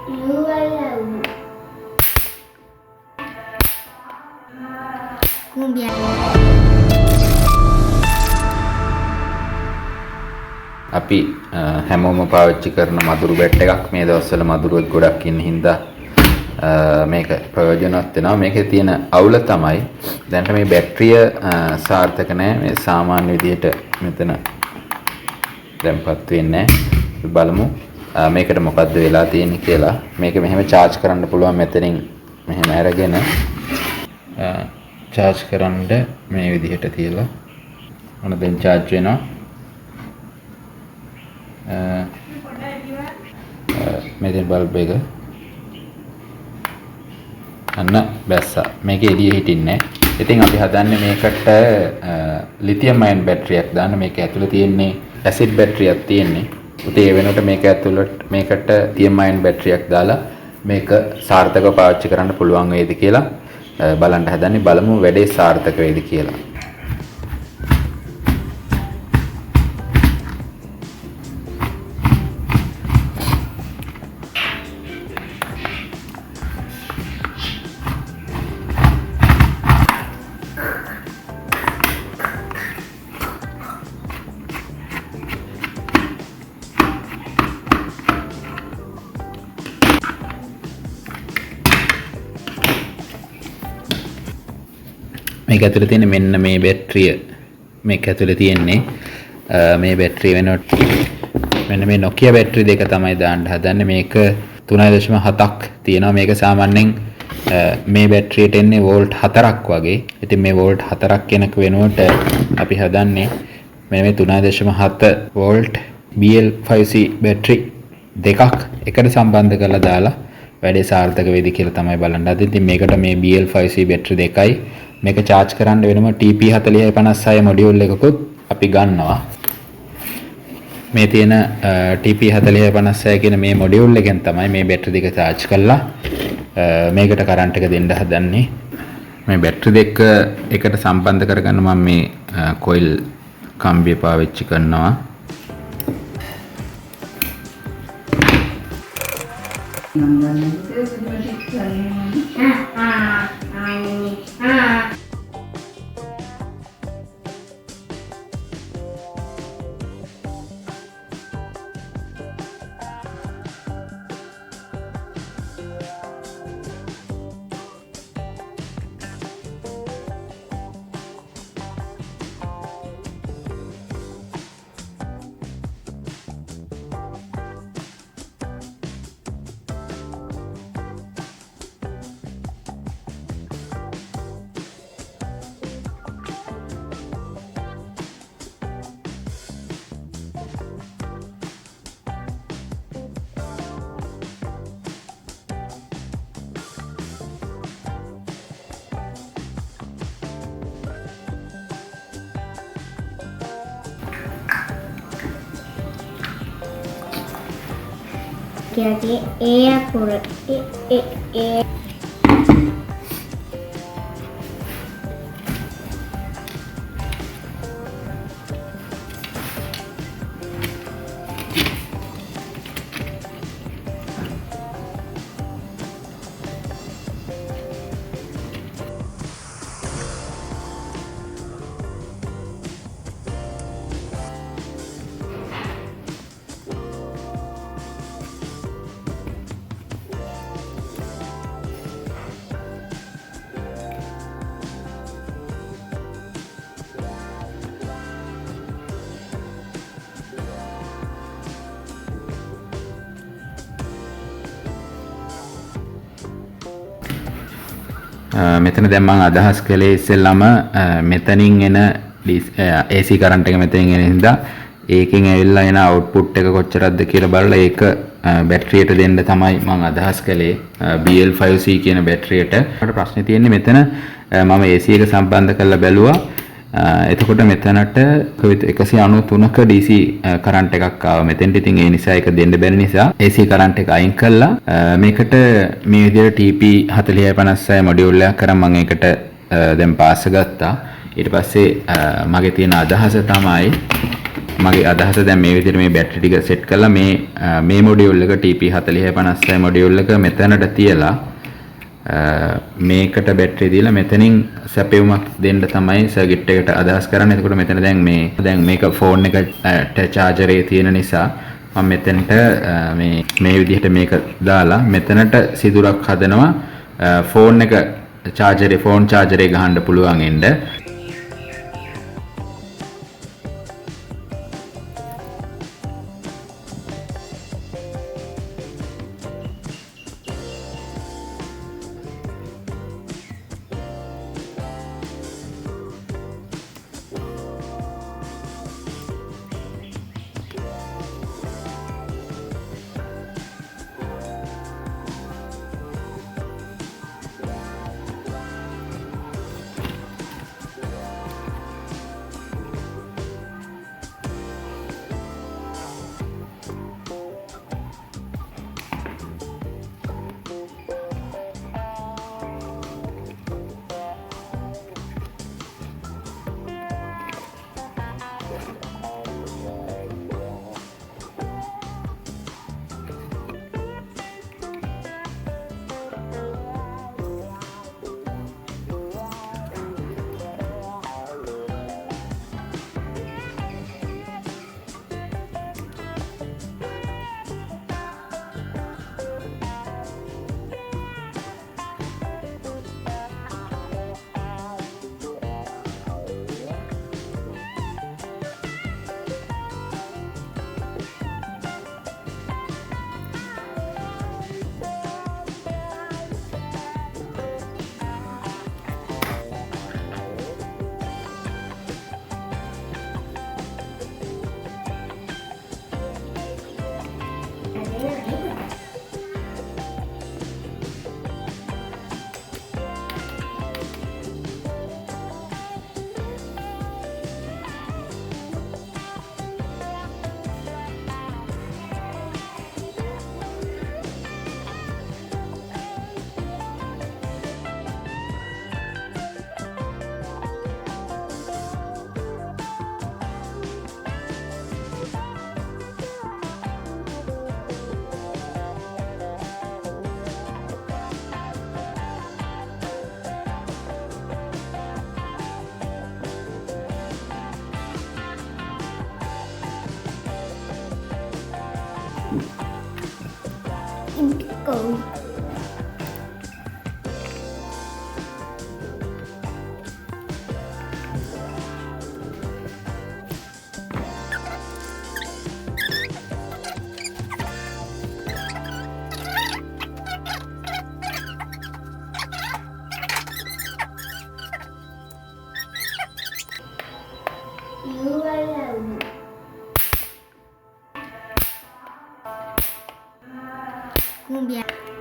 අපි හැමෝම පාවිච්චි කරන මදුරු බැට් එකක් මේ දවස්වල මදුරුවෙක් ගොඩක් ඉන්න හින්දා මේක ප්‍රයෝජනවත් වෙනවා. මේකේ තියෙන අවුල තමයි දැන්ට මේ බැටරිය සාර්ථක නැහැ. මේ සාමාන්‍ය විදිහට මෙතන දැන්පත් වෙන්නේ නැහැ. බලමු මේකට මොකද්ද වෙලා තියෙන්නේ කියලා. මේක මෙහෙම charge කරන්න පුළුවන් මෙතනින් මෙහෙම අරගෙන charge කරන්න මේ විදිහට තියලා මොන දැන් charge වෙනවා. මෙතන බල්බ් එක අන්න බැස්සා. මේක එළිය හිටින්නේ. ඉතින් අපි හදන්නේ මේකට ලිතියම් අයන් බැටරියක් දාන්න. මේක ඇතුළේ තියෙන්නේ ඇසිඩ් බැටරියක් තියෙන්නේ. උතේ ඒ වෙනකොට මේක ඇතුළට මේකට ලිතියම් අයන් බැටරියක් දාලා මේක සාර්ථකව පාවිච්චි කරන්න පුළුවන් වේද කියලා බලන්න හදන්නේ. බලමු වැඩේ සාර්ථක වේද කියලා. මේක ඇතුලේ තියෙන මෙන්න මේ බැටරිය මේක ඇතුලේ තියෙන්නේ මේ බැටරිය වෙනකොට මෙන්න මේ Nokia බැටරි දෙක තමයි දාන්න හදන්නේ. මේක 3.7ක් තියෙනවා. මේක සාමාන්‍යයෙන් මේ බැටරියට එන්නේ වෝල්ට් 4ක් වගේ. ඉතින් මේ වෝල්ට් 4ක් කෙනක වෙනුවට අපි හදන්නේ මෙන්න මේ 3.7 වෝල්ට් BL5C බැටරි දෙකක් එකට සම්බන්ධ කරලා දාලා වැඩේ සාර්ථක වෙයිද කියලා තමයි බලන්න හදන්නේ. ඉතින් මේකට මේ BL5C බැටරි දෙකයි මේක charge කරන්න වෙනම TP4056 මොඩියුල් එකකුත් අපි ගන්නවා. මේ තියෙන TP4056 කියන මේ මොඩියුල් එකෙන් තමයි මේ බැටරි දෙක charge කරලා මේකට කරන්ට් එක දෙන්න හදන්නේ. මේ බැටරි දෙක එකට සම්බන්ධ කරගන්න මම මේ කොයිල් කම්බිය පාවිච්චි කරනවා. Jadi aku මෙතන දැන් මම අදහස් කළේ ඉස්සෙල්ලාම මෙතනින් එන AC කරන්ට් එක මෙතනින් එන හින්දා ඒකෙන් ඇවිල්ලා එන අවුට්පුට් එක කොච්චරක්ද කියලා බලලා ඒක බැටරියට දෙන්න තමයි මම අදහස් කළේ BL5C කියන බැටරියට. අපිට ප්‍රශ්නේ තියෙන්නේ මෙතන මම AC එක සම්බන්ධ කරලා බැලුවා. එතකොට මෙතනට 193ක DC කරන්ට් එකක් ආවා. මෙතෙන්ට ඉතින් ඒ නිසා ඒක දෙන්න බැරි නිසා AC කරන්ට් එක අයින් කළා. මේකට මේ විදිහට TP4056 මොඩියුල් එකක් කරන් මම ඒකට දැන් පාස් ගත්තා. ඊට පස්සේ මගේ තියෙන අදහස තමයි මගේ අදහස දැන් මේ විදිහට මේ බැටරි ටික සෙට් කරලා මේ මොඩියුල් එක TP4050 මොඩියුල් එක මෙතනට තියලා මේකට බැටරි දීලා මෙතනින් සැපෙවුමක් දෙන්න තමයි සර්කිට් එකට අදහස් කරන්නේ. එතකොට මෙතන දැන් මේක ෆෝන් එකට චාර්ජරේ තියෙන නිසා මම මෙතනට මේ විදිහට මේක දාලා මෙතනට සිදුරක් හදනවා ෆෝන් චාර්ජරේ ගහන්න පුළුවන් එන්න. Go. You alone. Cumbia.